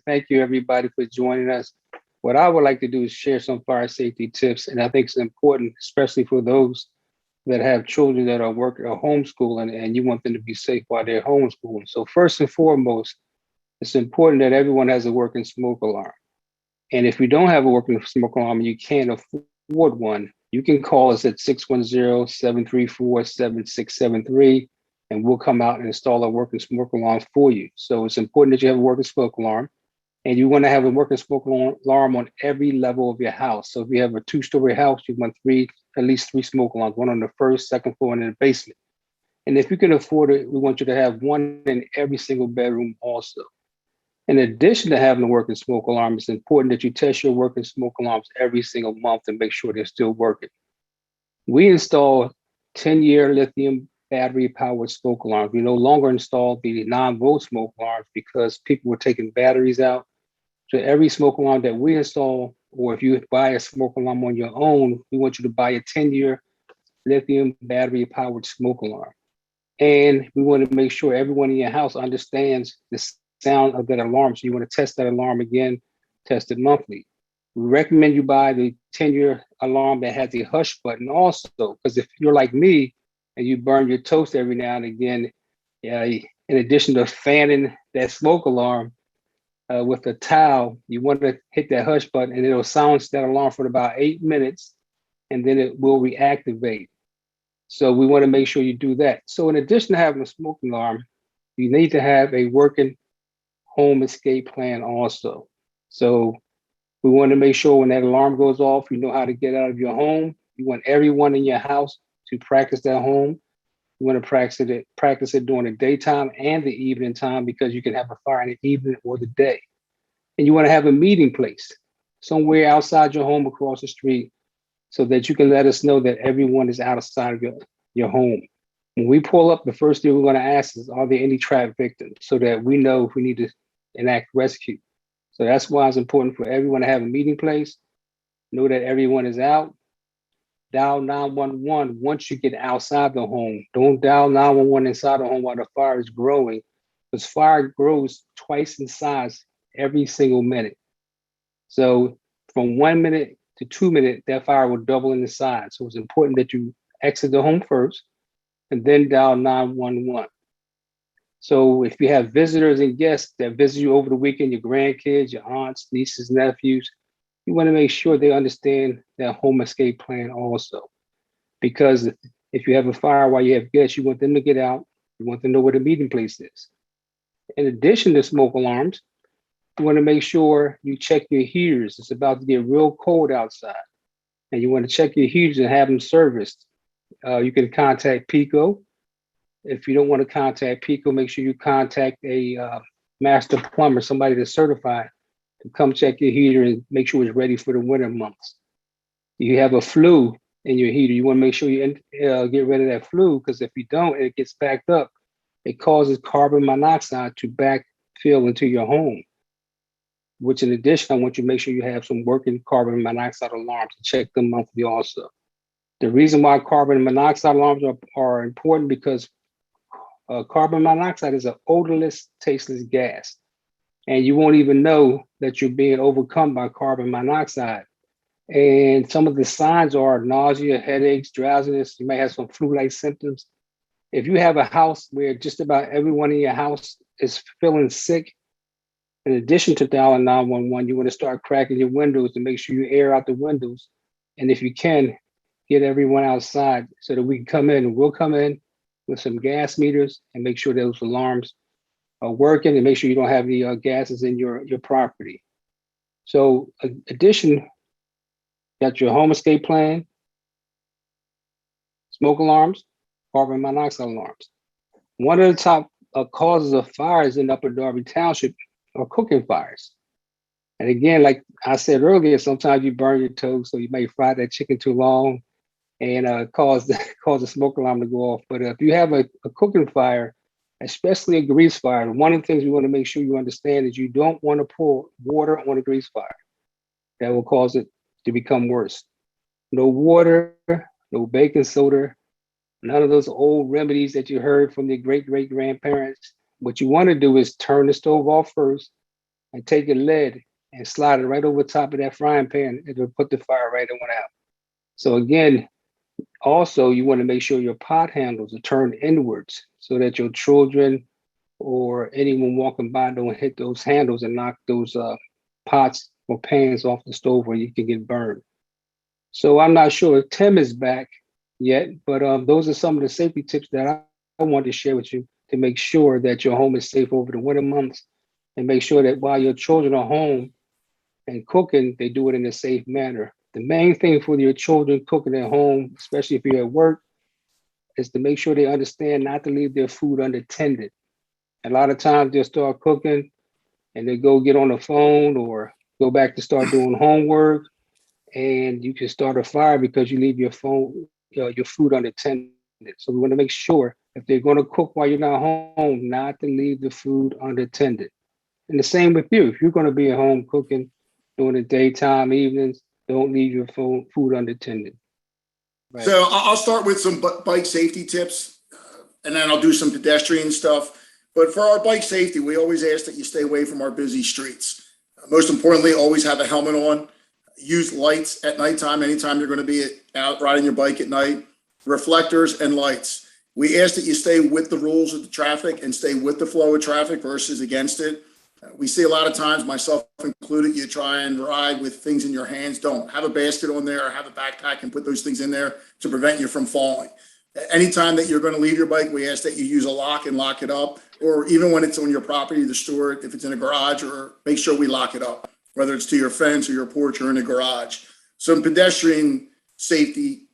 Thank you, everybody, for joining us. What I would like to do is share some fire safety tips, and I think it's important, especially for those that have children that are working or homeschooling, and you want them to be safe while they're homeschooling. So first and foremost, it's important that everyone has a working smoke alarm. And if you don't have a working smoke alarm and you can't afford one, you can call us at 610-734-7673, and we'll come out and install a working smoke alarm for you. So it's important that you have a working smoke alarm, and you want to have a working smoke alarm on every level of your house. So if you have a two-story house, you want at least three smoke alarms, one on the first, second floor, and in the basement. And if you can afford it, we want you to have one in every single bedroom also. In addition to having a working smoke alarm, it's important that you test your working smoke alarms every single month to make sure they're still working. We install 10-year lithium battery powered smoke alarms. We no longer install the 9-volt smoke alarms because people were taking batteries out. So every smoke alarm that we install, or if you buy a smoke alarm on your own, we want you to buy a 10-year lithium battery powered smoke alarm. And we want to make sure everyone in your house understands the sound of that alarm. So you want to test that alarm again, test it monthly. We recommend you buy the 10-year alarm that has a hush button also, because if you're like me and you burn your toast every now and again, in addition to fanning that smoke alarm with a towel, you want to hit that hush button and it'll silence that alarm for about 8 minutes, and then it will reactivate. So we want to make sure you do that. So in addition to having a smoke alarm, you need to have a working home escape plan also. So we want to make sure when that alarm goes off, you know how to get out of your home. You want everyone in your house to practice that home. You want to practice it during the daytime and the evening time because you can have a fire in the evening or the day. And you want to have a meeting place somewhere outside your home across the street so that you can let us know that everyone is outside of your home. When we pull up, the first thing we're going to ask is, are there any trapped victims so that we know if we need to enact rescue? So that's why it's important for everyone to have a meeting place, know that everyone is out, dial 911 once you get outside the home. Don't dial 911 inside the home while the fire is growing, because fire grows twice in size every single minute. So from 1 minute to 2 minutes, that fire will double in the size. So it's important that you exit the home first and then dial 911. So if you have visitors and guests that visit you over the weekend, your grandkids, your aunts, nieces, nephews, you want to make sure they understand that home escape plan also. Because if you have a fire while you have guests, you want them to get out. You want them to know where the meeting place is. In addition to smoke alarms, you want to make sure you check your heaters. It's about to get real cold outside, and you want to check your heaters and have them serviced. You can contact Pico. If you don't want to contact Pico, make sure you contact a master plumber, somebody that's certified to come check your heater and make sure it's ready for the winter months. You have a flue in your heater, you want to make sure you get rid of that flue, because if you don't, and it gets backed up, it causes carbon monoxide to backfill into your home. Which, in addition, I want you to make sure you have some working carbon monoxide alarms and check them monthly also. The reason why carbon monoxide alarms are important because carbon monoxide is an odorless, tasteless gas. And you won't even know that you're being overcome by carbon monoxide. And some of the signs are nausea, headaches, drowsiness. You may have some flu-like symptoms. If you have a house where just about everyone in your house is feeling sick, in addition to dialing 911, you want to start cracking your windows to make sure you air out the windows. And if you can, get everyone outside so that we can come in. We'll come in with some gas meters and make sure those alarms are working and make sure you don't have any gases in your property. So, addition, got your home escape plan, smoke alarms, carbon monoxide alarms. One of the top causes of fires in Upper Darby Township are cooking fires. And again, like I said earlier, sometimes you burn your toast, so you may fry that chicken too long and cause the smoke alarm to go off. But if you have a cooking fire, especially a grease fire, one of the things we want to make sure you understand is you don't want to pour water on a grease fire. That will cause it to become worse. No water, no baking soda, none of those old remedies that you heard from your great grandparents. What you want to do is turn the stove off first, and take a lid and slide it right over top of that frying pan. It'll put the fire right on out. So again, also you want to make sure your pot handles are turned inwards so that your children or anyone walking by don't hit those handles and knock those pots or pans off the stove where you can get burned. So I'm not sure if Tim is back yet, but those are some of the safety tips that I want to share with you to make sure that your home is safe over the winter months and make sure that while your children are home and cooking, they do it in a safe manner. The main thing for your children cooking at home, especially if you're at work, is to make sure they understand not to leave their food unattended. A lot of times they'll start cooking and they go get on the phone or go back to start doing homework, and you can start a fire because you leave your phone, your food unattended. So we want to make sure if they're going to cook while you're not home, not to leave the food unattended. And the same with you. If you're going to be at home cooking during the daytime, evenings, don't leave your food unattended. Right. So I'll start with some bike safety tips, and then I'll do some pedestrian stuff. But for our bike safety, we always ask that you stay away from our busy streets. Most importantly, always have a helmet on. Use lights at nighttime, anytime you're going to be out riding your bike at night. Reflectors and lights. We ask that you stay with the rules of the traffic and stay with the flow of traffic versus against it. We see a lot of times, myself included, you try and ride with things in your hands. Don't. Have a basket on there or have a backpack and put those things in there to prevent you from falling. Anytime that you're going to leave your bike, we ask that you use a lock and lock it up, or even when it's on your property to store it, if it's in a garage, or make sure we lock it up, whether it's to your fence or your porch or in a garage. Some pedestrian safety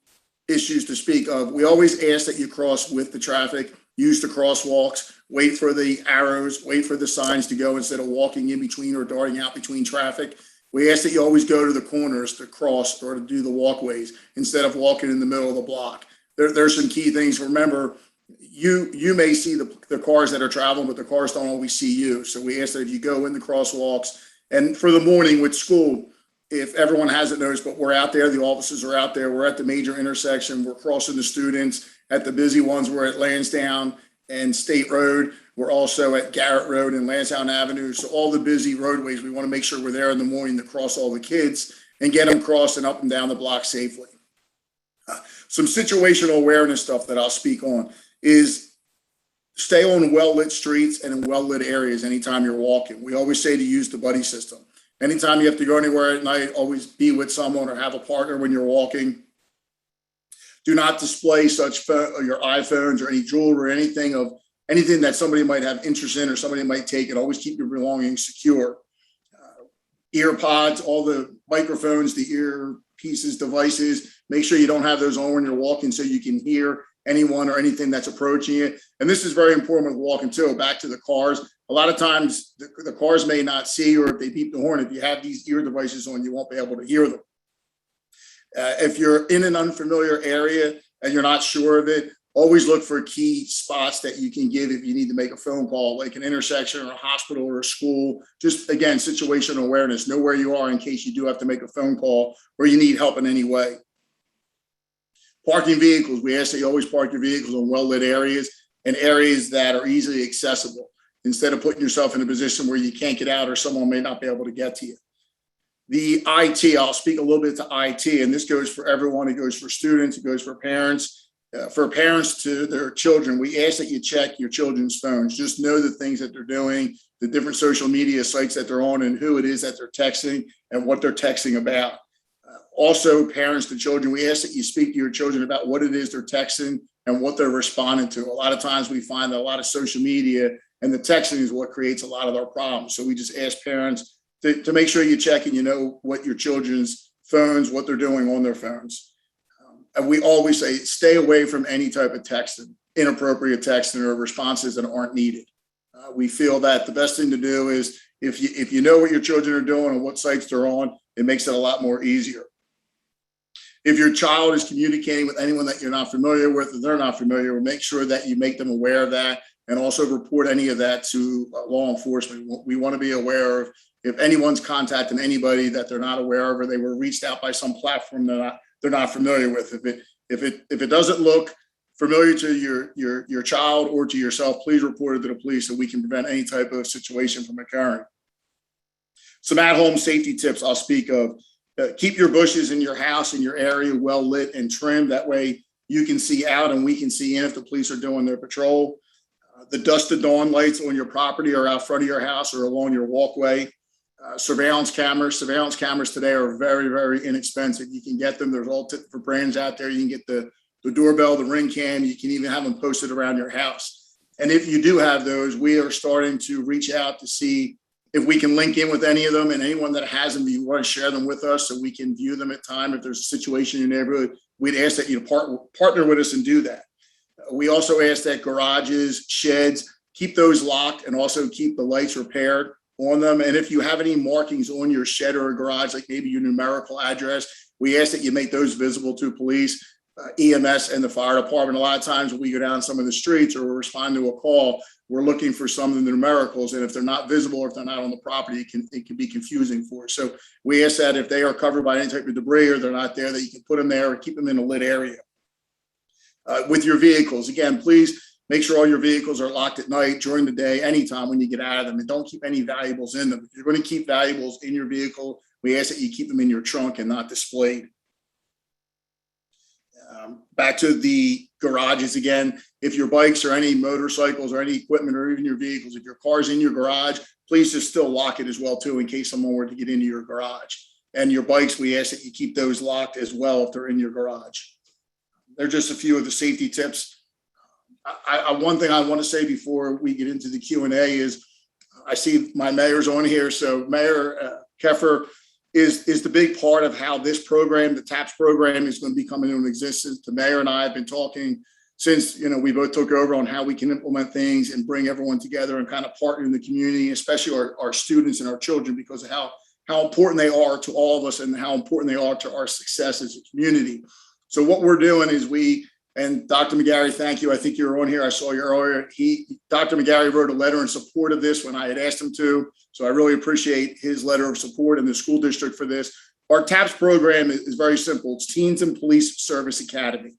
issues to speak of. We always ask that you cross with the traffic, use the crosswalks, wait for the arrows, wait for the signs to go instead of walking in between or darting out between traffic. We ask that you always go to the corners to cross or to do the walkways instead of walking in the middle of the block. There's some key things. Remember, you may see the cars that are traveling, but the cars don't always see you. So we ask that if you go in the crosswalks, and for the morning with school, if everyone hasn't noticed, but we're out there, the officers are out there, we're at the major intersection, we're crossing the students. At the busy ones, we're at Lansdowne and State Road. We're also at Garrett Road and Lansdowne Avenue. So all the busy roadways, we want to make sure we're there in the morning to cross all the kids and get them crossing up and down the block safely. Some situational awareness stuff that I'll speak on is stay on well-lit streets and in well-lit areas anytime you're walking. We always say to use the buddy system. Anytime you have to go anywhere at night, always be with someone or have a partner when you're walking. Do not display such your iPhones or any jewelry or anything that somebody might have interest in or somebody might take it. Always keep your belongings secure. Ear pods, all the microphones, the ear pieces, devices, make sure you don't have those on when you're walking so you can hear anyone or anything that's approaching you. And this is very important with walking too. Back to the cars. A lot of times the cars may not see, or if they beep the horn, if you have these ear devices on, you won't be able to hear them. If you're in an unfamiliar area and you're not sure of it, always look for key spots that you can give if you need to make a phone call, like an intersection or a hospital or a school. Just, again, situational awareness. Know where you are in case you do have to make a phone call or you need help in any way. Parking vehicles. We ask that you always park your vehicles in well-lit areas and areas that are easily accessible instead of putting yourself in a position where you can't get out or someone may not be able to get to you. The IT, I'll speak a little bit to IT, and this goes for everyone. It goes for students, it goes for parents. For parents to their children, we ask that you check your children's phones. Just know the things that they're doing, the different social media sites that they're on, and who it is that they're texting and what they're texting about. Also, parents to children, we ask that you speak to your children about what it is they're texting and what they're responding to. A lot of times we find that a lot of social media and the texting is what creates a lot of our problems. So we just ask parents to make sure you check and you know what your children's phones, what they're doing on their phones. And we always say, stay away from any type of texting, inappropriate texting or responses that aren't needed. We feel that the best thing to do is if you know what your children are doing and what sites they're on, it makes it a lot more easier. If your child is communicating with anyone that you're not familiar with or they're not familiar with, make sure that you make them aware of that and also report any of that to law enforcement. We want to be aware of if anyone's contacting anybody that they're not aware of or they were reached out by some platform that they're not familiar with. If it doesn't look familiar to your child or to yourself, please report it to the police so we can prevent any type of situation from occurring. Some at-home safety tips I'll speak of. Keep your bushes in your house, in your area, well lit and trimmed. That way you can see out and we can see in if the police are doing their patrol. The dusk to dawn lights on your property or out front of your house or along your walkway. Surveillance cameras. Surveillance cameras today are very, very inexpensive. You can get them. There's all different brands out there. You can get the doorbell, the ring cam. You can even have them posted around your house. And if you do have those, we are starting to reach out to see if we can link in with any of them, and anyone that has them, you want to share them with us so we can view them at time. If there's a situation in your neighborhood, we'd ask that you partner with us and do that. We also ask that garages, sheds, keep those locked and also keep the lights repaired on them. And if you have any markings on your shed or a garage, like maybe your numerical address, we ask that you make those visible to police, EMS, and the fire department. A lot of times when we go down some of the streets or we respond to a call, we're looking for some of the numericals. And if they're not visible or if they're not on the property, it can be confusing for us. So we ask that if they are covered by any type of debris or they're not there, that you can put them there or keep them in a lit area. With your vehicles, again, please make sure all your vehicles are locked at night, during the day, anytime when you get out of them, and don't keep any valuables in them. If you're going to keep valuables in your vehicle, we ask that you keep them in your trunk and not displayed. Back to the garages again, if your bikes or any motorcycles or any equipment or even your vehicles, if your car's in your garage, please just still lock it as well too, in case someone were to get into your garage. And your bikes, we ask that you keep those locked as well if they're in your garage. They're just a few of the safety tips. One thing I want to say before we get into the Q&A is I see my mayor's on here. So Mayor Keffer is the big part of how this program, the TAPS program, is going to be coming into existence. The mayor and I have been talking since, we both took over on how we can implement things and bring everyone together and kind of partner in the community, especially our students and our children, because of how important they are to all of us and how important they are to our success as a community. So what we're doing is and Dr. McGarry, thank you. I think you were on here. I saw you earlier. Dr. McGarry wrote a letter in support of this when I had asked him to. So I really appreciate his letter of support in the school district for this. Our TAPS program is very simple. It's Teens and Police Service Academy.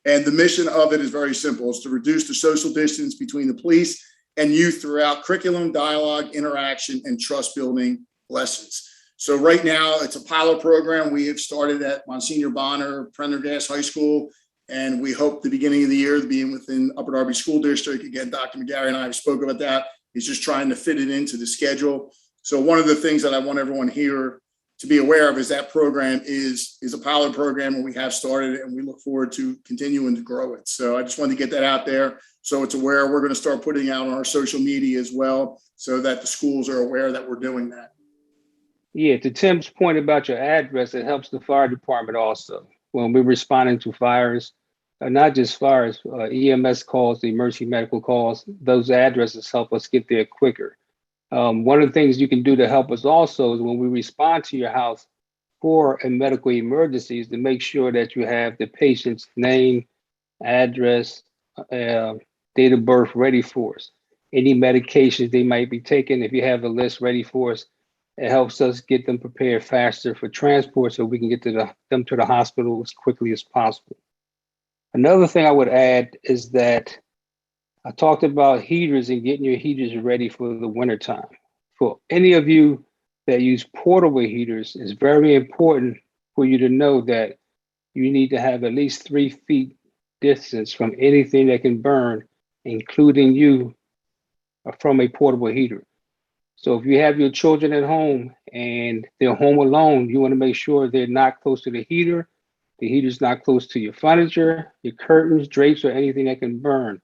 And the mission of it is very simple. It's to reduce the social distance between the police and youth throughout curriculum, dialogue, interaction, and trust building lessons. So right now it's a pilot program. We have started at Monsignor Bonner, Prendergast High School. And we hope the beginning of the year being within Upper Darby School District. Again, Dr. McGarry and I have spoken about that. He's just trying to fit it into the schedule. So one of the things that I want everyone here to be aware of is that program is a pilot program, and we have started it, and we look forward to continuing to grow it. So I just wanted to get that out there so it's aware. We're going to start putting out on our social media as well so that the schools are aware that we're doing that. Yeah, to Tim's point about your address, it helps the fire department also. When we're responding to fires, not just fires, EMS calls, the emergency medical calls, those addresses help us get there quicker. One of the things you can do to help us also is when we respond to your house for a medical emergency is to make sure that you have the patient's name, address, date of birth ready for us. Any medications they might be taking, if you have a list ready for us, it helps us get them prepared faster for transport so we can get them to the hospital as quickly as possible. Another thing I would add is that I talked about heaters and getting your heaters ready for the wintertime. For any of you that use portable heaters, it's very important for you to know that you need to have at least 3 feet distance from anything that can burn, including you, from a portable heater. So if you have your children at home and they're home alone, you want to make sure they're not close to the heater's not close to your furniture, your curtains, drapes, or anything that can burn.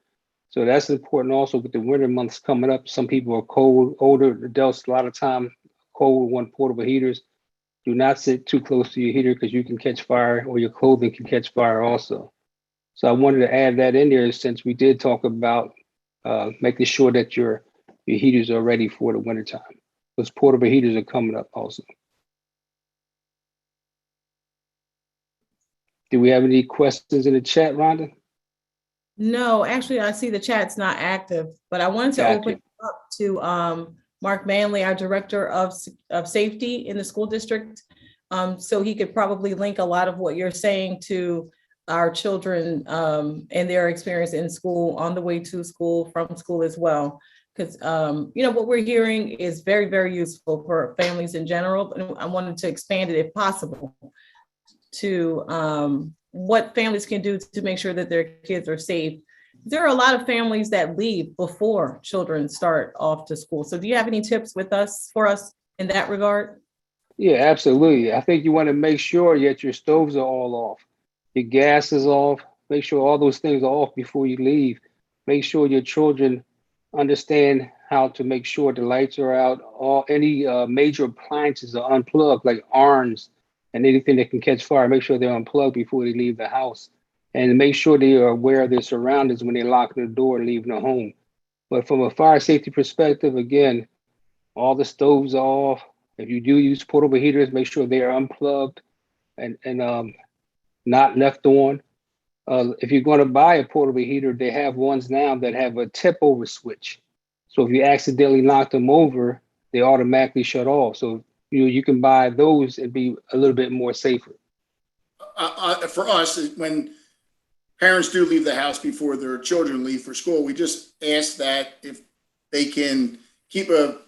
So that's important also with the winter months coming up. Some people are cold, older adults, a lot of time cold, want portable heaters. Do not sit too close to your heater because you can catch fire or your clothing can catch fire also. So I wanted to add that in there since we did talk about making sure that your heaters are ready for the wintertime. Those portable heaters are coming up also. Do we have any questions in the chat, Rhonda? No, actually, I see the chat's not active, but I wanted to open it up to Mark Manley, our Director of Safety in the school district, so he could probably link a lot of what you're saying to our children and their experience in school, on the way to school, from school as well. because, what we're hearing is very, very useful for families in general. And I wanted to expand it if possible to what families can do to make sure that their kids are safe. There are a lot of families that leave before children start off to school. So do you have any tips for us in that regard? Yeah, absolutely. I think you want to make sure that your stoves are all off, your gas is off, make sure all those things are off before you leave. Make sure your children understand how to make sure the lights are out, any major appliances are unplugged, like irons and anything that can catch fire. Make sure they're unplugged before they leave the house, and make sure they are aware of their surroundings when they're locking the door and leaving the home. But from a fire safety perspective, again, all the stoves are off. If you do use portable heaters, make sure they are unplugged and not left on. If you're going to buy a portable heater, they have ones now that have a tip over switch. So if you accidentally knock them over, they automatically shut off. So you can buy those and be a little bit more safer. For us, when parents do leave the house before their children leave for school, we just ask that if they can keep a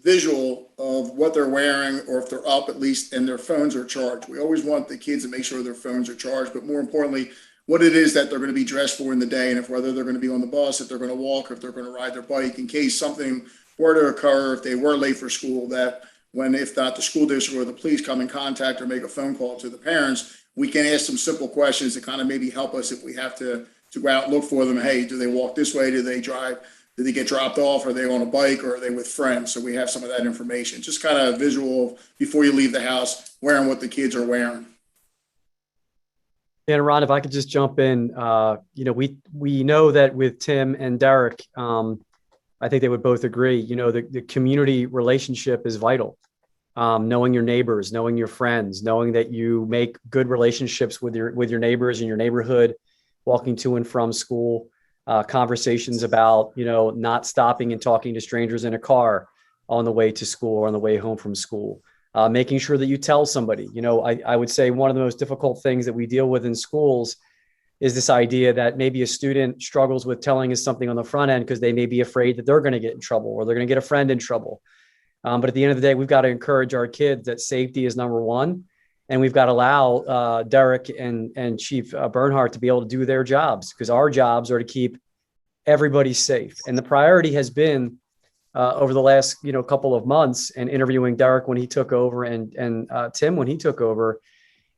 visual of what they're wearing, or if they're up at least, and their phones are charged. We always want the kids to make sure their phones are charged, but more importantly, what it is that they're going to be dressed for in the day, and if whether they're going to be on the bus, if they're going to walk, or if they're going to ride their bike, in case something were to occur, if they were late for school, that when, if not the school district or the police come in contact or make a phone call to the parents, we can ask some simple questions to kind of maybe help us if we have to go out and look for them. Hey, do they walk this way? Do they drive? Did they get dropped off? Are they on a bike, or are they with friends? So we have some of that information, just kind of visual before you leave the house, wearing what the kids are wearing. And Ron, if I could just jump in, we know that with Tim and Derrick, I think they would both agree, the community relationship is vital. Knowing your neighbors, knowing your friends, knowing that you make good relationships with your neighbors in your neighborhood, walking to and from school, conversations about, not stopping and talking to strangers in a car on the way to school or on the way home from school. Making sure that you tell somebody. I would say one of the most difficult things that we deal with in schools is this idea that maybe a student struggles with telling us something on the front end because they may be afraid that they're going to get in trouble or they're going to get a friend in trouble. But at the end of the day, we've got to encourage our kids that safety is number one. And we've got to allow Derrick and Chief Bernhardt to be able to do their jobs, because our jobs are to keep everybody safe. And the priority has been over the last couple of months, and interviewing Derrick when he took over and Tim when he took over,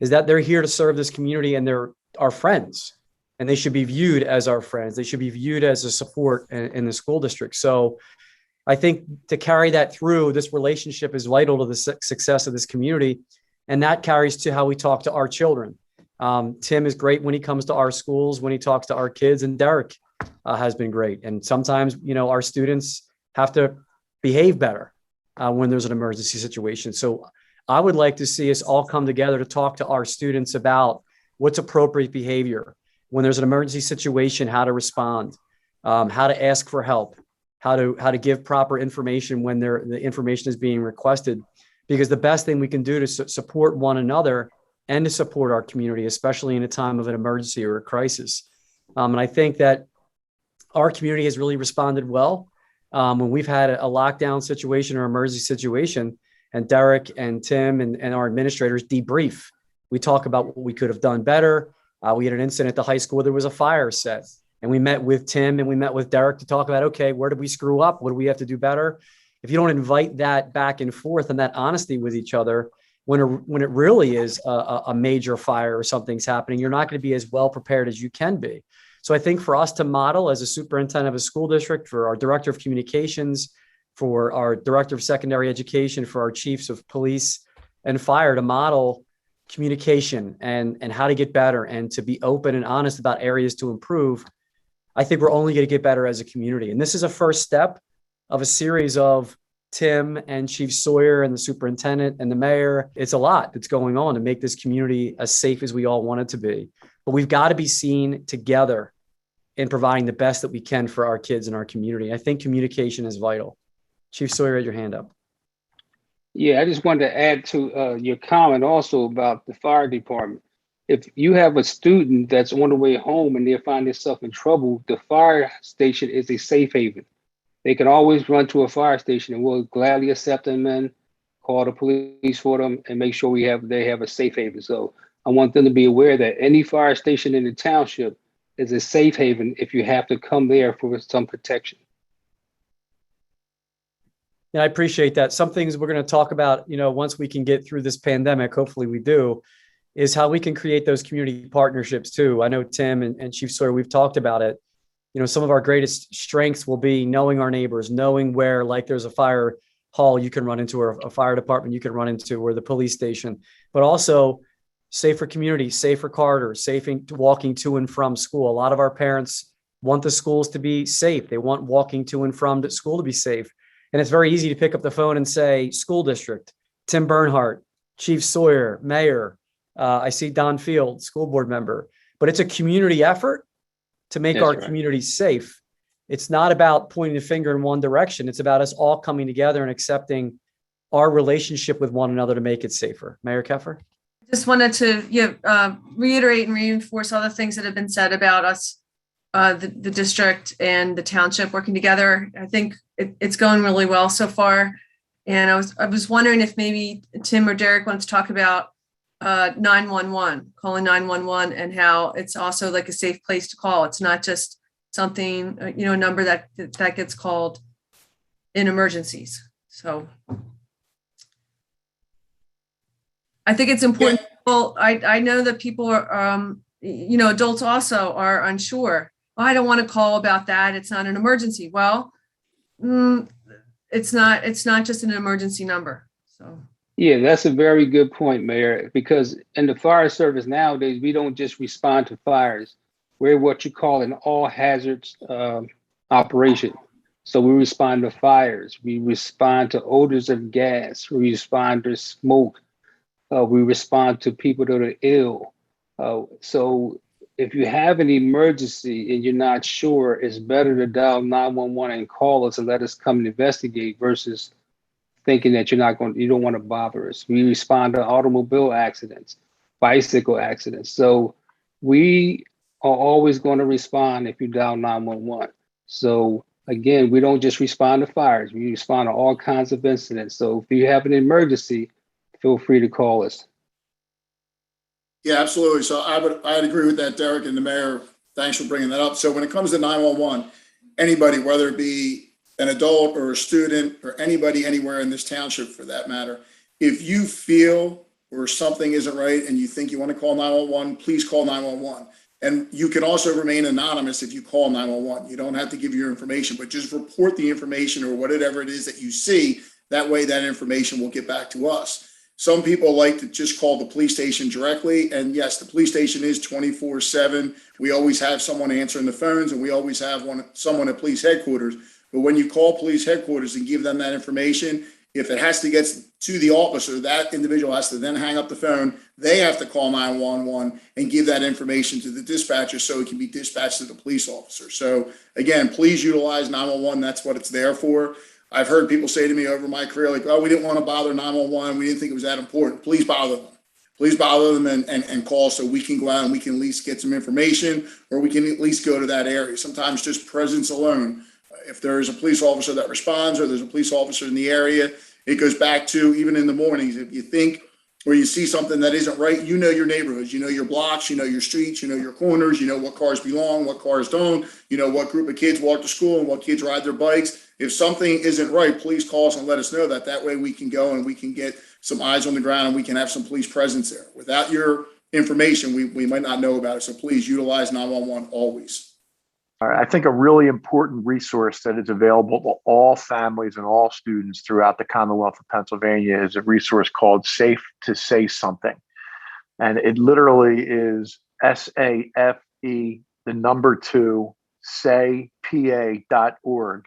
is that they're here to serve this community and they're our friends, and they should be viewed as our friends. They should be viewed as a support in the school district. So I think to carry that through, this relationship is vital to the success of this community. And that carries to how we talk to our children. Tim is great when he comes to our schools, when he talks to our kids, and Derrick has been great. And sometimes, our students have to behave better when there's an emergency situation. So I would like to see us all come together to talk to our students about what's appropriate behavior when there's an emergency situation, how to respond, how to ask for help, how to give proper information when the information is being requested. Because the best thing we can do to support one another and to support our community, especially in a time of an emergency or a crisis. And I think that our community has really responded well. When we've had a lockdown situation or emergency situation, and Derrick and Tim and our administrators debrief, we talk about what we could have done better. We had an incident at the high school where there was a fire set, and we met with Tim and we met with Derrick to talk about, okay, where did we screw up? What do we have to do better? If you don't invite that back and forth and that honesty with each other, when it really is a major fire or something's happening, you're not going to be as well prepared as you can be. So I think for us to model as a superintendent of a school district, for our director of communications, for our director of secondary education, for our chiefs of police and fire, to model communication and how to get better and to be open and honest about areas to improve, I think we're only going to get better as a community. And this is a first step of a series of Tim and Chief Sawyer and the superintendent and the mayor. It's a lot that's going on to make this community as safe as we all want it to be. But we've got to be seen together in providing the best that we can for our kids and our community. I think communication is vital. Chief Sawyer, had your hand up. Yeah, I just wanted to add to your comment also about the fire department. If you have a student that's on the way home and they find themselves in trouble, the fire station is a safe haven. they can always run to a fire station, and we'll gladly accept them in, call the police for them, and make sure they have a safe haven. So I want them to be aware that any fire station in the township is a safe haven if you have to come there for some protection. Yeah, I appreciate that. Some things we're going to talk about, once we can get through this pandemic, hopefully we do, is how we can create those community partnerships too. I know Tim and Chief Sawyer, we've talked about it. Some of our greatest strengths will be knowing our neighbors, knowing where, like, there's a fire hall you can run into, or a fire department you can run into, or the police station, but also safer communities, safer corridors, safe walking to and from school. A lot of our parents want the schools to be safe. They want walking to and from the school to be safe. And it's very easy to pick up the phone and say, school district, Tim Bernhardt, Chief Sawyer, Mayor. I see Don Field, school board member, but it's a community effort to make our community safe. It's not about pointing the finger in one direction. It's about us all coming together and accepting our relationship with one another to make it safer. Mayor Keffer? Just wanted to reiterate and reinforce all the things that have been said about us, the district and the township working together. I think it's going really well so far. And I was wondering if maybe Tim or Derrick wants to talk about 911, calling 911, and how it's also like a safe place to call. It's not just something, a number that gets called in emergencies. So I think it's important. Well, I know that people are, adults also are unsure. Well, I don't want to call about that. It's not an emergency. Well, it's not just an emergency number. So. Yeah, that's a very good point, Mayor, because in the fire service nowadays, we don't just respond to fires. We're what you call an all hazards operation. So we respond to fires, we respond to odors of gas, we respond to smoke, we respond to people that are ill. So if you have an emergency and you're not sure, it's better to dial 911 and call us and let us come and investigate versus thinking that you don't want to bother us. We respond to automobile accidents, bicycle accidents. So we are always going to respond if you dial 911. So again, we don't just respond to fires. We respond to all kinds of incidents. So if you have an emergency, feel free to call us. Yeah, absolutely. So I'd agree with that, Derrick, and the mayor. Thanks for bringing that up. So when it comes to 911, anybody, whether it be an adult or a student or anybody anywhere in this township for that matter, if you feel or something isn't right and you think you want to call 911, please call 911. And you can also remain anonymous if you call 911. You don't have to give your information, but just report the information or whatever it is that you see. That way that information will get back to us. Some people like to just call the police station directly. And yes, the police station is 24/7. We always have someone answering the phones, and we always have someone at police headquarters. But when you call police headquarters and give them that information, if it has to get to the officer, that individual has to then hang up the phone. They have to call 911 and give that information to the dispatcher so it can be dispatched to the police officer. So again, please utilize 911. That's what it's there for. I've heard people say to me over my career, like, oh, we didn't want to bother 911. We didn't think it was that important. Please bother them. Please bother them and call so we can go out and we can at least get some information, or we can at least go to that area. Sometimes just presence alone. If there is a police officer that responds or there's a police officer in the area, it goes back to even in the mornings. If you think or you see something that isn't right, you know your neighborhoods, you know your blocks, you know your streets, you know your corners, you know what cars belong, what cars don't, you know what group of kids walk to school and what kids ride their bikes. If something isn't right, please call us and let us know that. That way we can go and we can get some eyes on the ground and we can have some police presence there. Without your information, we might not know about it. So please utilize 911 always. I think a really important resource that is available to all families and all students throughout the Commonwealth of Pennsylvania is a resource called Safe to Say Something. And it literally is SAFE, the number 2, saypa.org.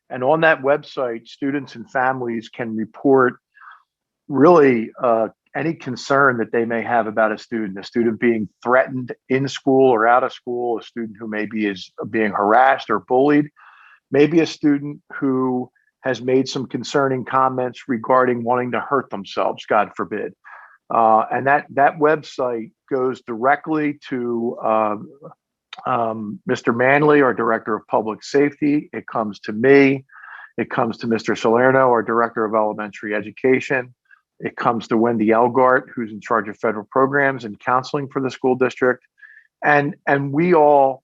And on that website, students and families can report really any concern that they may have about a student being threatened in school or out of school, a student who maybe is being harassed or bullied, maybe a student who has made some concerning comments regarding wanting to hurt themselves, God forbid. And that website goes directly to Mr. Manley, our Director of Public Safety. It comes to me. It comes to Mr. Salerno, our Director of Elementary Education. It comes to Wendy Elgart, who's in charge of federal programs and counseling for the school district. And we all,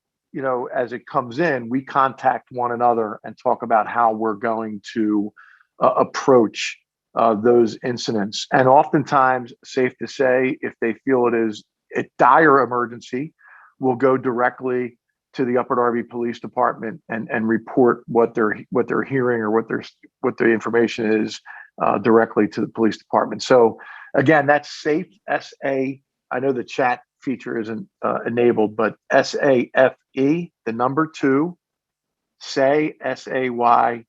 as it comes in, we contact one another and talk about how we're going to approach those incidents. And oftentimes, safe to say, if they feel it is a dire emergency, we'll go directly to the Upper Darby Police Department and report what they're hearing or what the information is directly to the police department. So again, that's SAFE, S-A. I know the chat feature isn't enabled, but SAFE, the number 2, say SAYPA.org.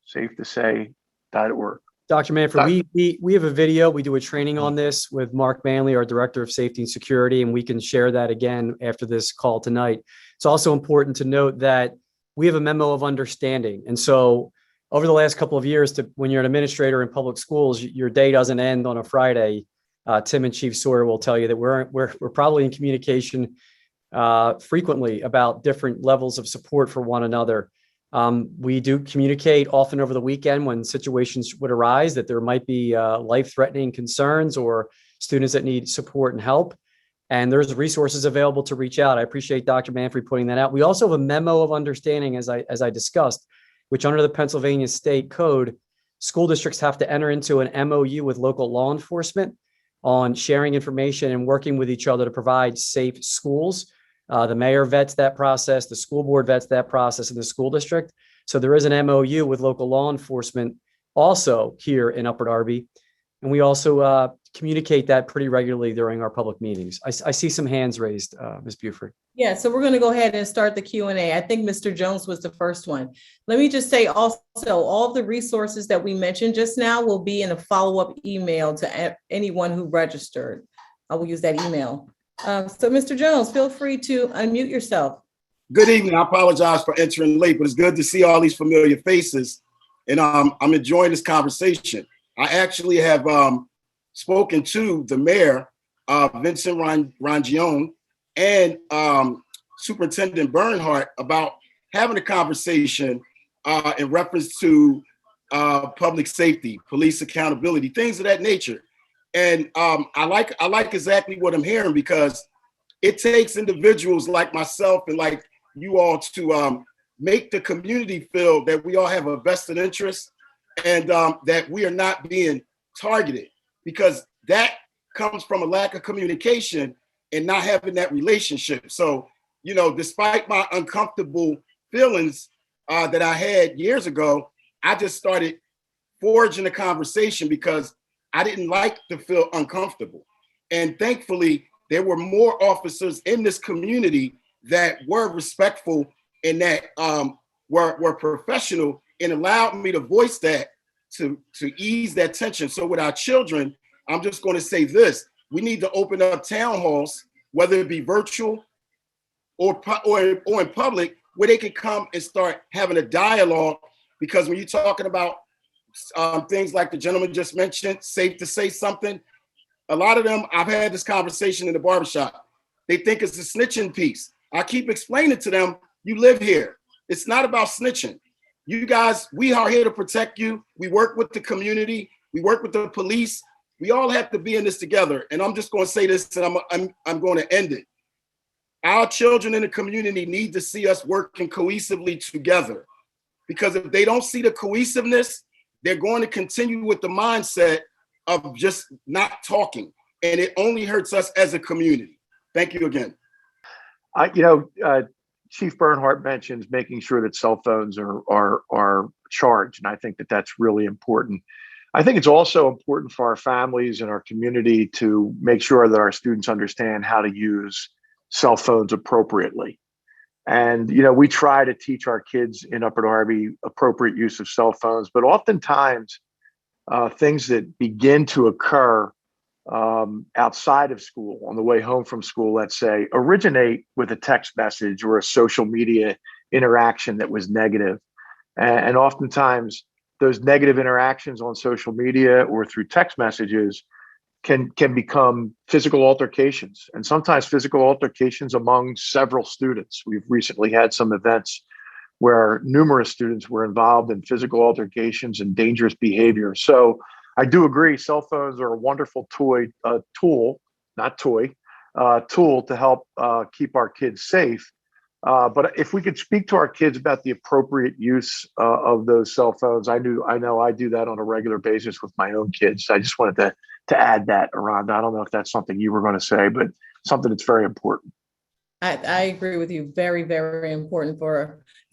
Safe to say.org. Dr. Manfre, we have a video. We do a training on this with Mark Manley, our Director of Safety and Security, and we can share that again after this call tonight. It's also important to note that we have a memo of understanding. And so over the last couple of years, when you're an administrator in public schools, your day doesn't end on a Friday. Tim and Chief Sawyer will tell you that we're probably in communication frequently about different levels of support for one another. We do communicate often over the weekend when situations would arise that there might be life-threatening concerns or students that need support and help. And there's resources available to reach out. I appreciate Dr. Manfre putting that out. We also have a memo of understanding, as I discussed, which under the Pennsylvania State Code, school districts have to enter into an MOU with local law enforcement on sharing information and working with each other to provide safe schools. The mayor vets that process, the school board vets that process in the school district. So there is an MOU with local law enforcement also here in Upper Darby. And we also communicate that pretty regularly during our public meetings. I see some hands raised, Ms. Beauford. Yeah, so we're going to go ahead and start the Q&A. I think Mr. Jones was the first one. Let me just say also, all of the resources that we mentioned just now will be in a follow-up email to anyone who registered. I will use that email. So Mr. Jones, feel free to unmute yourself. Good evening. I apologize for entering late, but it's good to see all these familiar faces. And I'm enjoying this conversation. I actually have spoken to the mayor, Vincent Rangione, and Superintendent Bernhardt about having a conversation in reference to public safety, police accountability, things of that nature. And I like exactly what I'm hearing, because it takes individuals like myself and like you all to make the community feel that we all have a vested interest and that we are not being targeted, because that comes from a lack of communication and not having that relationship. So, despite my uncomfortable feelings that I had years ago, I just started forging a conversation because I didn't like to feel uncomfortable. And thankfully, there were more officers in this community that were respectful and that were professional and allowed me to voice that to ease that tension. So with our children, I'm just going to say this: we need to open up town halls, whether it be virtual or in public, where they can come and start having a dialogue. Because when you're talking about things like the gentleman just mentioned, safe to say something, a lot of them, I've had this conversation in the barbershop. They think it's a snitching piece. I keep explaining to them, you live here. It's not about snitching. You guys, we are here to protect you. We work with the community. We work with the police. We all have to be in this together. And I'm just going to say this, and I'm going to end it. Our children in the community need to see us working cohesively together, because if they don't see the cohesiveness, they're going to continue with the mindset of just not talking, and it only hurts us as a community. Thank you again. Chief Bernhardt mentions making sure that cell phones are charged, and I think that that's really important. I think it's also important for our families and our community to make sure that our students understand how to use cell phones appropriately. And, we try to teach our kids in Upper Darby appropriate use of cell phones, but oftentimes things that begin to occur outside of school, on the way home from school, let's say, originate with a text message or a social media interaction that was negative. And oftentimes those negative interactions on social media or through text messages can become physical altercations, and sometimes physical altercations among several students. We've recently had some events where numerous students were involved in physical altercations and dangerous behavior. So I do agree, cell phones are a wonderful tool to help keep our kids safe. But if we could speak to our kids about the appropriate use of those cell phones, I know I do that on a regular basis with my own kids. I just wanted to add that, Aaronda. I don't know if that's something you were going to say, but something that's very important. I agree with you. Very, very important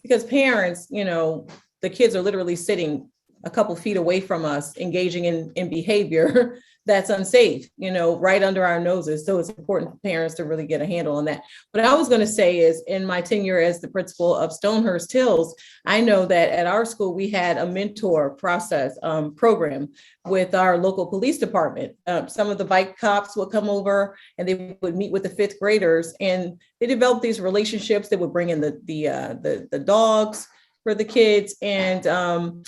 because parents, the kids are literally sitting a couple feet away from us, engaging in behavior that's unsafe, right under our noses. So it's important for parents to really get a handle on that. What I was going to say is, in my tenure as the principal of Stonehurst Hills, I know that at our school, we had a mentor process program with our local police department. Some of the bike cops would come over and they would meet with the fifth graders, and they developed these relationships. They would bring in the dogs for the kids, and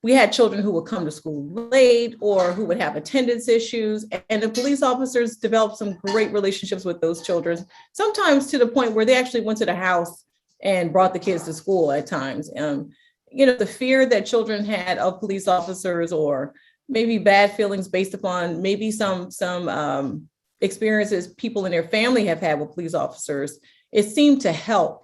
we had children who would come to school late or who would have attendance issues. And the police officers developed some great relationships with those children, sometimes to the point where they actually went to the house and brought the kids to school at times. The fear that children had of police officers, or maybe bad feelings based upon maybe some experiences people in their family have had with police officers, it seemed to help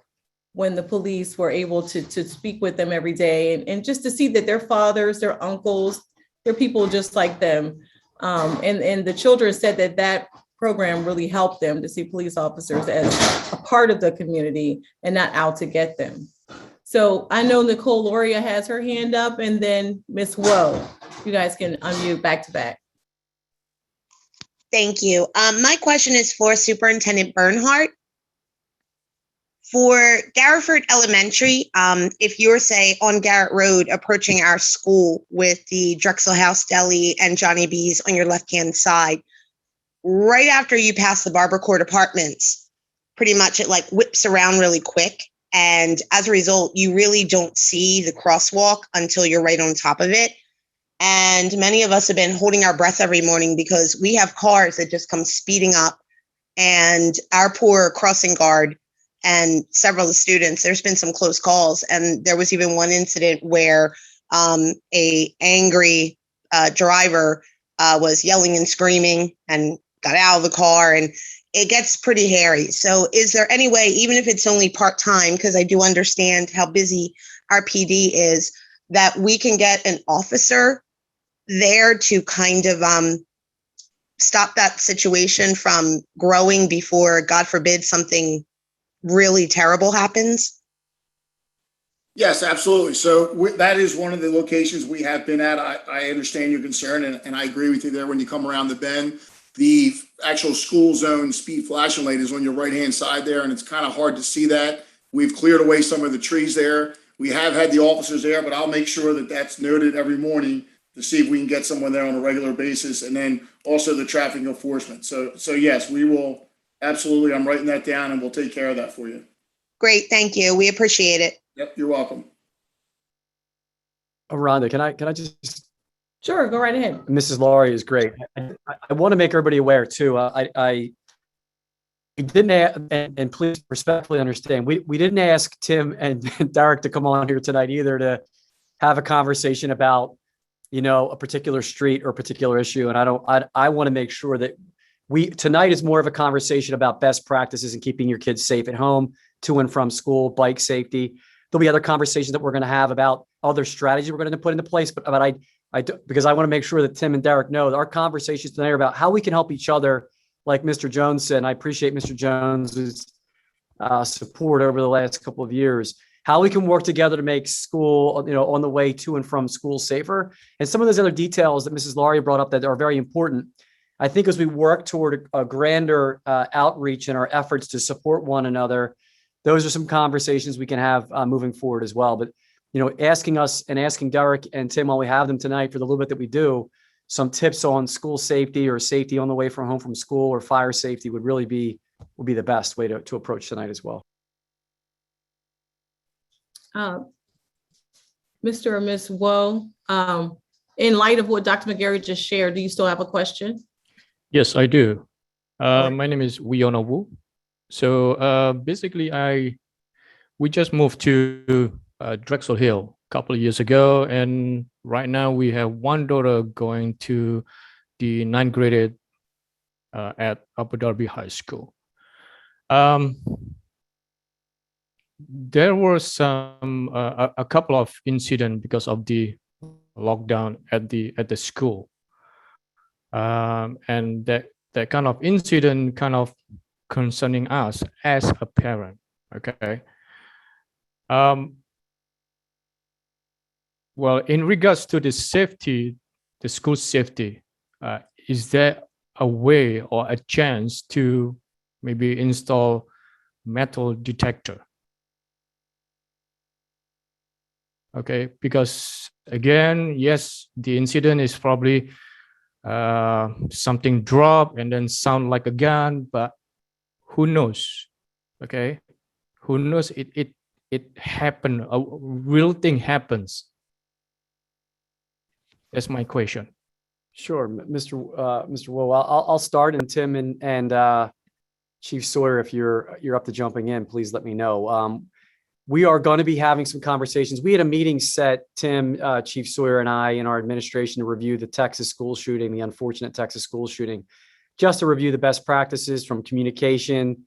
when the police were able to speak with them every day and just to see that their fathers, their uncles, they're people just like them. And the children said that program really helped them to see police officers as a part of the community and not out to get them. So I know Nicole Loria has her hand up, and then Miss Woe. You guys can unmute back to back. Thank you. My question is for Superintendent Bernhardt. For Garriford Elementary, if you're, say, on Garrett Road approaching our school with the Drexel House Deli and Johnny B's on your left-hand side, right after you pass the Barbar Court Apartments, pretty much it whips around really quick. And as a result, you really don't see the crosswalk until you're right on top of it. And many of us have been holding our breath every morning because we have cars that just come speeding up, and our poor crossing guard and several of the students, there's been some close calls. And there was even one incident where a angry driver was yelling and screaming and got out of the car, and it gets pretty hairy. So is there any way, even if it's only part-time, because I do understand how busy our PD is, that we can get an officer there to kind of stop that situation from growing before, God forbid, something really terrible happens? Yes, absolutely. So that is one of the locations we have been at. I understand your concern, and I agree with you there. When you come around the bend, the actual school zone speed flashing light is on your right-hand side there, and it's kind of hard to see that. We've cleared away some of the trees there. We have had the officers there, but I'll make sure that that's noted every morning to see if we can get someone there on a regular basis, and then also the traffic enforcement. So yes, we will. Absolutely. I'm writing that down, and we'll take care of that for you. Great. Thank you. We appreciate it. Yep. You're welcome. Aaronda, can I just? Sure. Go right ahead. Mrs. Laurie is great. I want to make everybody aware too. We didn't and please respectfully understand, we didn't ask Tim and Derrick to come on here tonight either to have a conversation about, a particular street or a particular issue. And I want to make sure that tonight is more of a conversation about best practices and keeping your kids safe at home, to and from school, bike safety. There'll be other conversations that we're going to have about other strategies we're going to put into place. But because I want to make sure that Tim and Derrick know that our conversations tonight are about how we can help each other, like Mr. Jones said. And I appreciate Mr. Jones's support over the last couple of years. How we can work together to make school, on the way to and from school safer. And some of those other details that Mrs. Laurie brought up that are very important. I think as we work toward a grander outreach in our efforts to support one another, those are some conversations we can have moving forward as well. But, asking us and asking Derrick and Tim, while we have them tonight for the little bit that we do, some tips on school safety or safety on the way from home from school or fire safety would be the best way to approach tonight as well. Mr. or Ms. Woe, in light of what Dr. McGarry just shared, do you still have a question? Yes, I do. My name is Wiona Wu. So basically, we just moved to Drexel Hill a couple of years ago, and right now we have one daughter going to the ninth grade at Upper Darby High School. There were a couple of incidents because of the lockdown at the school, and that kind of incident kind of concerning us as a parent. Okay. Well, in regards to the safety, the school safety, is there a way or a chance to maybe install metal detector? Okay, because again, yes, the incident is probably something drop and then sound like a gun, but who knows? Okay, who knows? It happened. A real thing happens. That's my question. Sure, Mr. Wu. I'll start, and Tim and Chief Sawyer, if you're up to jumping in, please let me know. We are going to be having some conversations. We had a meeting set, Tim, Chief Sawyer, and I, in our administration to review the Texas school shooting, the unfortunate Texas school shooting, just to review the best practices from communication.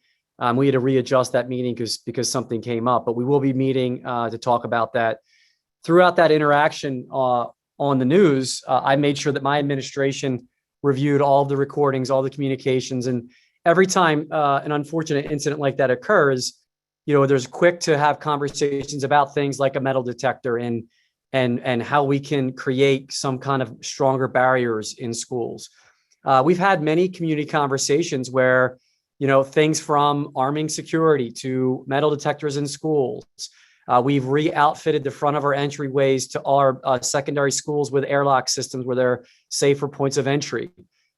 We had to readjust that meeting because something came up, but we will be meeting to talk about that. Throughout that interaction on the news, I made sure that my administration reviewed all of the recordings, all the communications, and every time an unfortunate incident like that occurs, there's quick to have conversations about things like a metal detector and how we can create some kind of stronger barriers in schools. We've had many community conversations where, things from arming security to metal detectors in schools. We've re-outfitted the front of our entryways to our secondary schools with airlock systems where they're safer points of entry.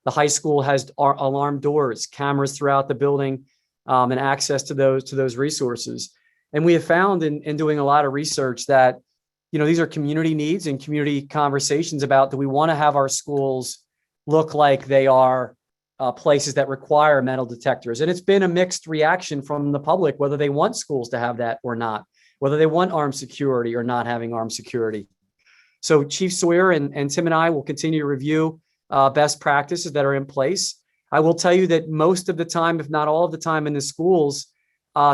The high school has alarm doors, cameras throughout the building, and access to those resources. And we have found in doing a lot of research that, these are community needs and community conversations about, do we want to have our schools look like they are places that require metal detectors? And it's been a mixed reaction from the public, whether they want schools to have that or not, whether they want armed security or not having armed security. So Chief Sawyer and Tim and I will continue to review best practices that are in place. I will tell you that most of the time, if not all of the time in the schools,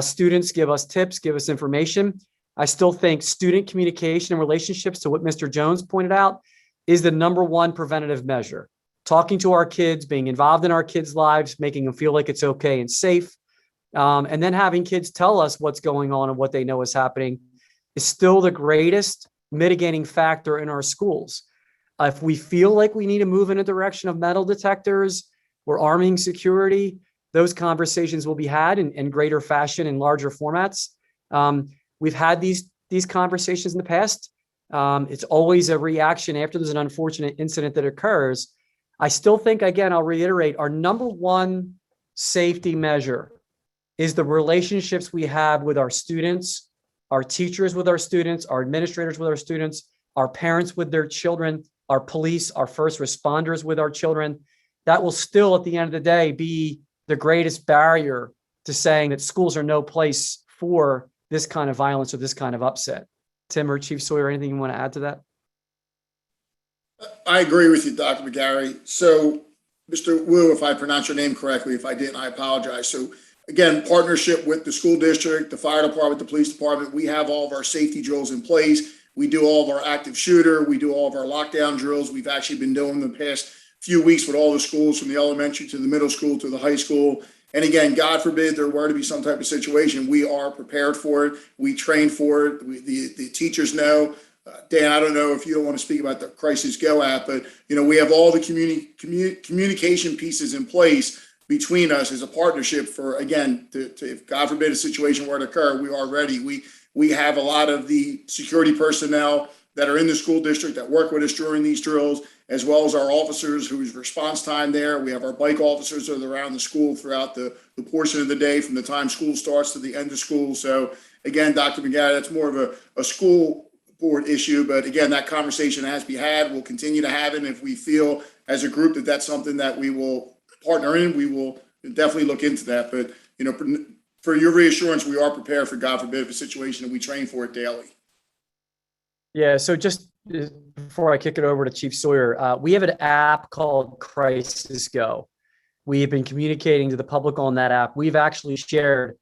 students give us tips, give us information. I still think student communication and relationships, to what Mr. Jones pointed out, is the number one preventative measure. Talking to our kids, being involved in our kids' lives, making them feel like it's okay and safe, and then having kids tell us what's going on and what they know is happening is still the greatest mitigating factor in our schools. If we feel like we need to move in a direction of metal detectors, we're arming security, those conversations will be had in greater fashion in larger formats. We've had these conversations in the past. It's always a reaction after there's an unfortunate incident that occurs. I still think, again, I'll reiterate, our number one safety measure is the relationships we have with our students, our teachers with our students, our administrators with our students, our parents with their children, our police, our first responders with our children. That will still, at the end of the day, be the greatest barrier to saying that schools are no place for this kind of violence or this kind of upset. Tim or Chief Sawyer, anything you want to add to that? I agree with you, Dr. McGarry. So, Mr. Wu, if I pronounce your name correctly, if I didn't, I apologize. So, again, partnership with the school district, the fire department, the police department, we have all of our safety drills in place. We do all of our active shooter. We do all of our lockdown drills. We've actually been doing the past few weeks with all the schools, from the elementary to the middle school to the high school. And again, God forbid there were to be some type of situation, we are prepared for it. We train for it. The teachers know. Dan, I don't know if you don't want to speak about the Crisis Go app, but we have all the communication pieces in place between us as a partnership for, again, to if God forbid a situation were to occur, we are ready. We have a lot of the security personnel that are in the school district that work with us during these drills, as well as our officers whose response time there. We have our bike officers that are around the school throughout the portion of the day, from the time school starts to the end of school. So again, Dr. McGarry, that's more of a school board issue, but again, that conversation has to be had. We'll continue to have it. And if we feel as a group that that's something that we will partner in, we will definitely look into that. But for your reassurance, we are prepared for, God forbid, a situation, and we train for it daily. Yeah, so just before I kick it over to Chief Sawyer, we have an app called Crisis Go. We have been communicating to the public on that app. We've actually shared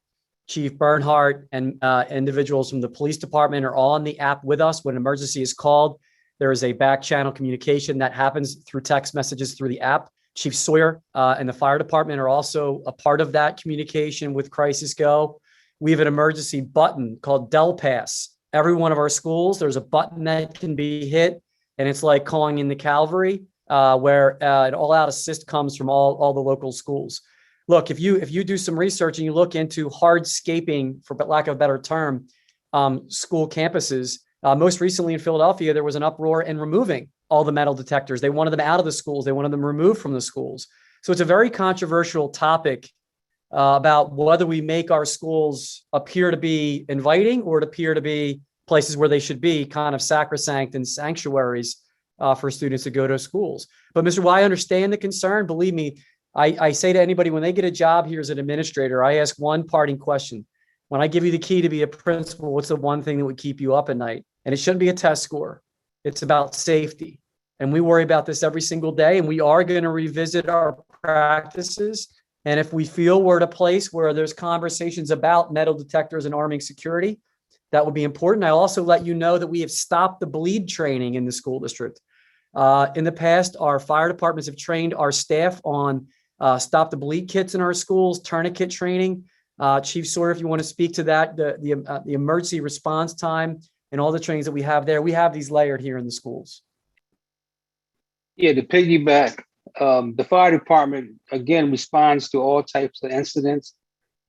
Chief Bernhardt and individuals from the police department are all on the app with us. When an emergency is called, there is a back channel communication that happens through text messages through the app. Chief Sawyer and the fire department are also a part of that communication with Crisis Go. We have an emergency button called Del Pass. Every one of our schools, there's a button that can be hit, and it's like calling in the cavalry, where an all-out assist comes from all the local schools. Look, if you do some research and you look into hardscaping, for lack of a better term, school campuses, most recently in Philadelphia, there was an uproar in removing all the metal detectors. They wanted them out of the schools. They wanted them removed from the schools. So it's a very controversial topic about whether we make our schools appear to be inviting or appear to be places where they should be, kind of sacrosanct and sanctuaries for students to go to schools. But Mr. Y, I understand the concern. Believe me, I say to anybody when they get a job here as an administrator, I ask one parting question. When I give you the key to be a principal, what's the one thing that would keep you up at night? And it shouldn't be a test score. It's about safety. And we worry about this every single day. And we are going to revisit our practices. And if we feel we're at a place where there's conversations about metal detectors and arming security, that would be important. I also let you know that we have stopped the bleed training in the school district. In the past, our fire departments have trained our staff on stop the bleed kits in our schools, tourniquet training. Chief Sawyer, if you want to speak to that, the emergency response time and all the trainings that we have there, we have these layered here in the schools. Yeah, to piggyback, the fire department, again, responds to all types of incidents.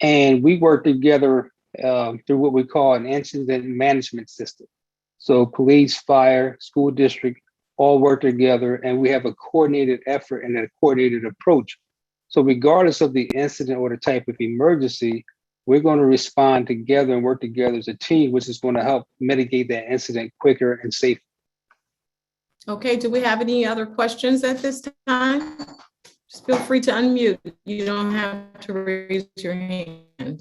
And we work together through what we call an incident management system. So police, fire, school district, all work together, and we have a coordinated effort and a coordinated approach. So regardless of the incident or the type of emergency, we're going to respond together and work together as a team, which is going to help mitigate that incident quicker and safer. Okay, do we have any other questions at this time? Just feel free to unmute. You don't have to raise your hand. Can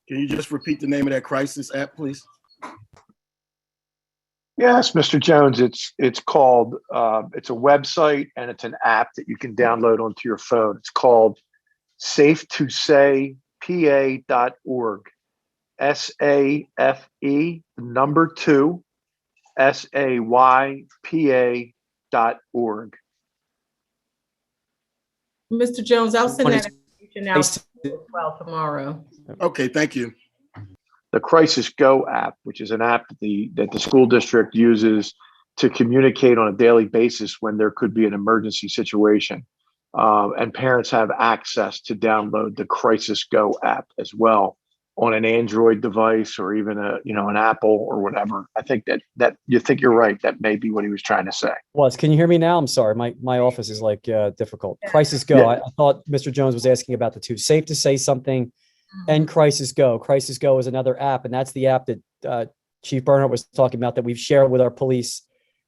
you just repeat the name of that crisis app, please? Yes, Mr. Jones, it's called, it's a website and it's an app that you can download onto your phone. It's called safetosaypa.org, SAFE, number 2, SAYPA.org. Mr. Jones, I'll send that information out as well tomorrow. Okay, thank you. The Crisis Go app, which is an app that the school district uses to communicate on a daily basis when there could be an emergency situation. And parents have access to download the Crisis Go app as well on an Android device or even an Apple or whatever. I think that you think you're right. That may be what he was trying to say. Can you hear me now? I'm sorry. My office is difficult. Crisis Go. Yeah. I thought Mr. Jones was asking about the two. Safe to Say Something and Crisis Go. Crisis Go is another app, and that's the app that Chief Bernhardt was talking about that we've shared with our police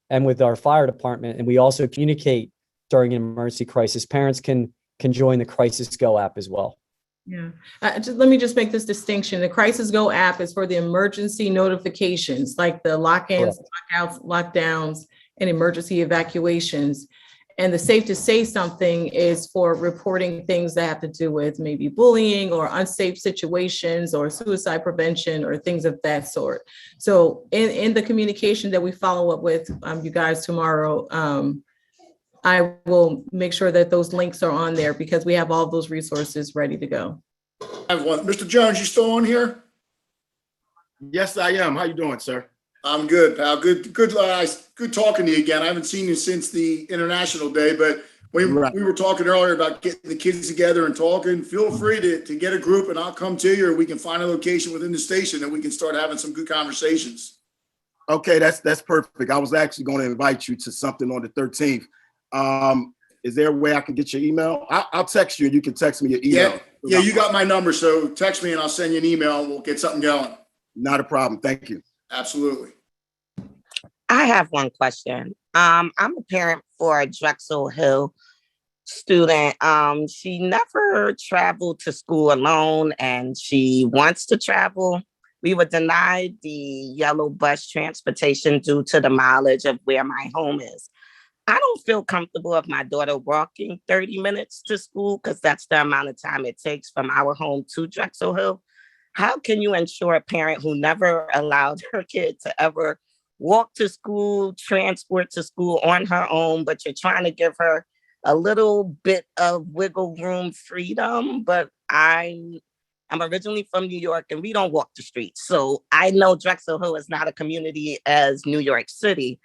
and with our fire department. And we also communicate during an emergency crisis. Parents can join the Crisis Go app as well. Yeah. Let me just make this distinction. The Crisis Go app is for the emergency notifications, like the lock-ins, lockouts, lockdowns, and emergency evacuations. And the Safe to Say Something is for reporting things that have to do with maybe bullying or unsafe situations or suicide prevention or things of that sort. So in the communication that we follow up with you guys tomorrow, I will make sure that those links are on there because we have all those resources ready to go. I have one. Mr. Jones, you still on here? Yes, I am. How you doing, sir? I'm good, pal. Good talking to you again. I haven't seen you since the International Day, but we were talking earlier about getting the kids together and talking. Feel free to get a group and I'll come to you, or we can find a location within the station and we can start having some good conversations. Okay, that's perfect. I was actually going to invite you to something on the 13th. Is there a way I can get your email? I'll text you and you can text me your email. Yeah, you got my number, so text me and I'll send you an email and we'll get something going. Not a problem. Thank you. Absolutely. I have one question. I'm a parent for a Drexel Hill student. She never traveled to school alone and she wants to travel. We were denied the yellow bus transportation due to the mileage of where my home is. I don't feel comfortable of my daughter walking 30 minutes to school because that's the amount of time it takes from our home to Drexel Hill. How can you ensure a parent who never allowed her kid to ever walk to school, transport to school on her own, but you're trying to give her a little bit of wiggle room freedom? But I'm originally from New York and we don't walk the streets. So I know Drexel Hill is not a community as New York City,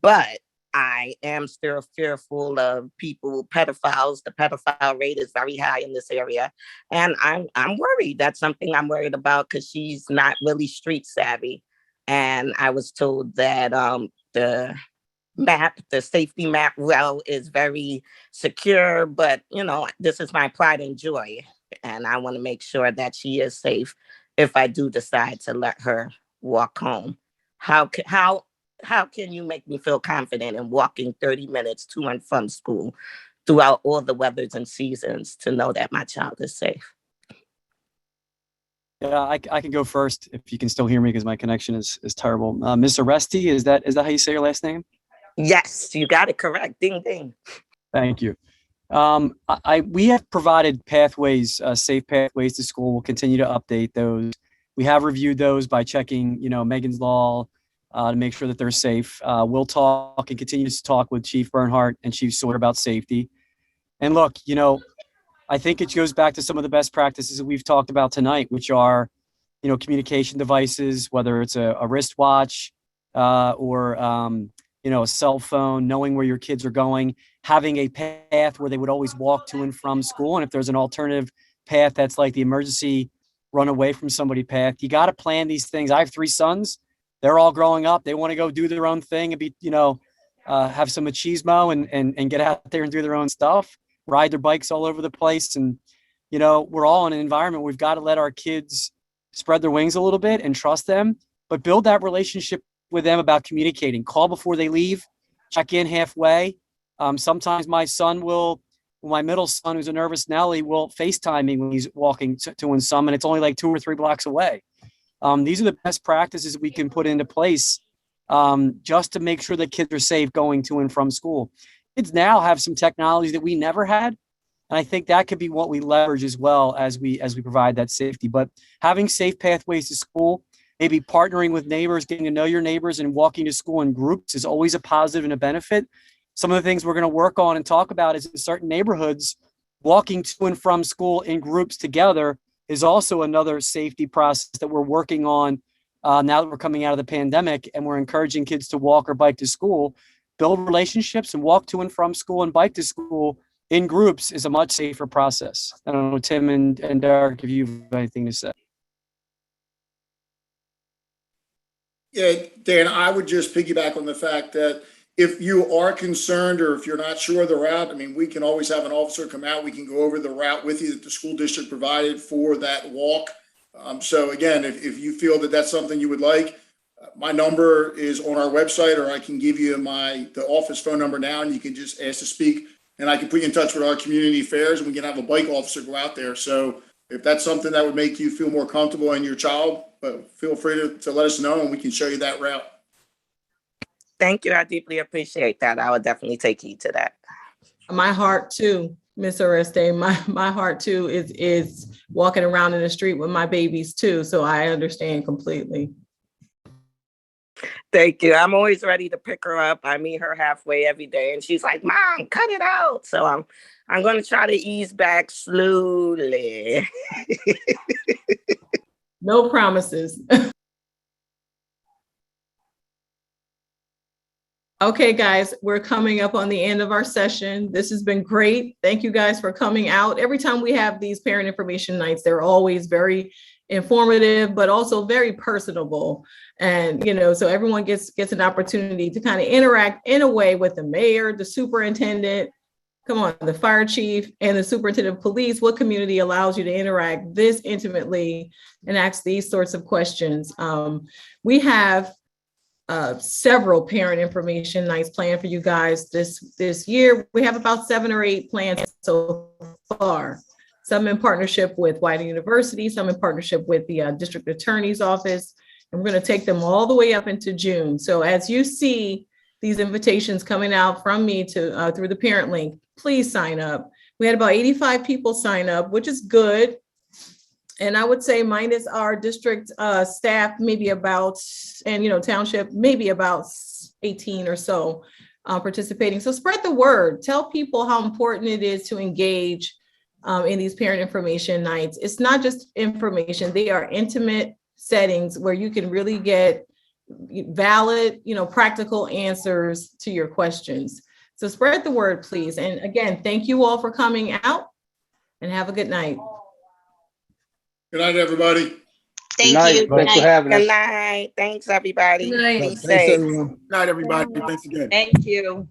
but I am still fearful of people, pedophiles. The pedophile rate is very high in this area. And I'm worried. That's something I'm worried about because she's not really street savvy. And I was told that the safety map well is very secure, but this is my pride and joy. And I want to make sure that she is safe if I do decide to let her walk home. How can you make me feel confident in walking 30 minutes to and from school throughout all the weathers and seasons to know that my child is safe? Yeah, I can go first if you can still hear me because my connection is terrible. Ms. Aresti, is that how you say your last name? Yes, you got it correct. Ding, ding. Thank you. We have provided pathways, safe pathways to school. We'll continue to update those. We have reviewed those by checking, Megan's Law to make sure that they're safe. We'll talk and continue to talk with Chief Bernhardt and Chief Sawyer about safety. And look, I think it goes back to some of the best practices that we've talked about tonight, which are, communication devices, whether it's a wristwatch or a cell phone, knowing where your kids are going, having a path where they would always walk to and from school. And if there's an alternative path that's like the emergency run away from somebody path, you got to plan these things. I have 3 sons. They're all growing up. They want to go do their own thing and be, have some machismo and get out there and do their own stuff, ride their bikes all over the place. And, we're all in an environment. We've got to let our kids spread their wings a little bit and trust them, but build that relationship with them about communicating. Call before they leave, check in halfway. Sometimes my middle son, who's a nervous Nelly, will FaceTime me when he's walking to and some, and it's only like 2 or 3 blocks away. These are the best practices we can put into place just to make sure that kids are safe going to and from school. Kids now have some technology that we never had. And I think that could be what we leverage as well as we provide that safety. But having safe pathways to school, maybe partnering with neighbors, getting to know your neighbors and walking to school in groups is always a positive and a benefit. Some of the things we're going to work on and talk about is in certain neighborhoods, walking to and from school in groups together is also another safety process that we're working on now that we're coming out of the pandemic, and we're encouraging kids to walk or bike to school. Build relationships and walk to and from school and bike to school in groups is a much safer process. I don't know, Tim and Derrick, if you have anything to say. Yeah, Dan, I would just piggyback on the fact that if you are concerned or if you're not sure of the route, we can always have an officer come out. We can go over the route with you that the school district provided for that walk. So again, if you feel that that's something you would like, my number is on our website, or I can give you the office phone number now, and you can just ask to speak, and I can put you in touch with our community affairs, and we can have a bike officer go out there. So if that's something that would make you feel more comfortable in your child, feel free to let us know, and we can show you that route. Thank you. I deeply appreciate that. I would definitely take heed to that. My heart too, Miss Oreste, my heart too is walking around in the street with my babies too. So I understand completely. Thank you. I'm always ready to pick her up. I meet her halfway every day and she's like, Mom, cut it out. So I'm going to try to ease back slowly. No promises. Okay, guys, we're coming up on the end of our session. This has been great. Thank you guys for coming out. Every time we have these parent information nights, they're always very informative, but also very personable. And, so everyone gets an opportunity to kind of interact in a way with the mayor, the superintendent, the fire chief, and the superintendent of police. What community allows you to interact this intimately and ask these sorts of questions? We have several parent information nights planned for you guys this year. We have about 7 or 8 planned so far. some in partnership with Whiting University, some in partnership with the district attorney's office. And we're going to take them all the way up into June. So as you see these invitations coming out from me to through the parent link, please sign up. We had about 85 people sign up, which is good. And I would say minus our district staff, maybe about, and township, maybe about 18 or so participating. So spread the word. Tell people how important it is to engage in these parent information nights. It's not just information. They are intimate settings where you can really get valid, practical answers to your questions. So spread the word, please. And again, thank you all for coming out and have a good night. Good night, everybody. Thank night. you. Thanks for having us. Good night. Thanks, everybody. Good night. Be Thanks, safe. everyone. Good night, everybody. Thanks again. Thank you.